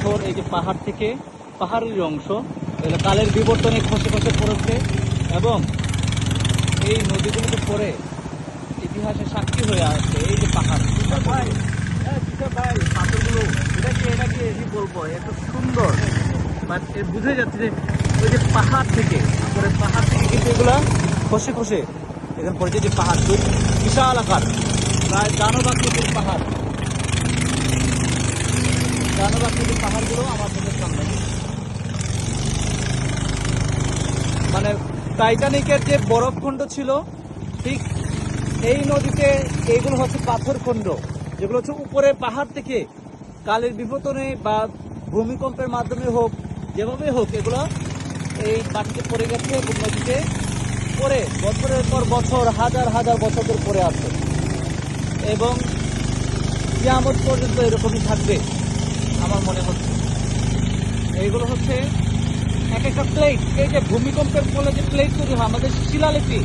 পাথর এই যে পাহাড় থেকে পাহাড়ের অংশ এগুলো কালের বিবর্তনে খসে খসে পড়েছে এবং এই নদীগুলোতে পড়ে ইতিহাসে সাক্ষী হয়ে আসছে এই যে পাহাড়। ভাই ভাই পাথরগুলো এটাকে কি বলবো, এত সুন্দর, বাট বুঝে যাচ্ছে যে ওই যে পাহাড় থেকে কিন্তু এগুলা খসে খসে এখানে পড়েছে যে পাহাড় বিশাল আকার, প্রায় দানবাকৃতির পাহাড়। দানবাকৃতির পাহাড়গুলো আমার চোখের সামনে, মানে টাইটানিকের যে বরফখণ্ড ছিল ঠিক এই নদীতে এইগুলো হচ্ছে পাথর খণ্ড, যেগুলো হচ্ছে উপরে পাহাড় থেকে কালের বিবর্তনে বা ভূমিকম্পের মাধ্যমে হোক, যেভাবে হোক এগুলো এই মাটিতে পড়ে গেছে এবং নদীতে পড়ে বছরের পর বছর হাজার হাজার বছর ধরে পড়ে আছে এবং কিয়ামত পর্যন্ত এরকমই থাকবে আমার মনে হচ্ছে। এইগুলো হচ্ছে এক একটা প্লেট, এই যে ভূমিকম্পের ফলে যে প্লেট তৈরি হয় আমাদের শিলালিপি,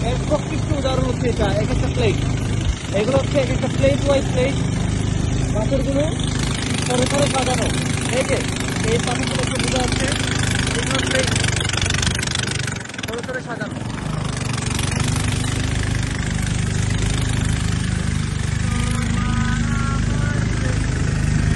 এর প্রকৃষ্ট উদাহরণ হচ্ছে এটা এক একটা প্লেট। এগুলো হচ্ছে এক একটা প্লেট ওয়াইজ প্লেট, পাথরগুলো স্তরে স্তরে সাজানো। এই যে এই পাথরগুলো বোঝা যাচ্ছে এগুলো প্লেট স্তরে স্তরে সাজানো।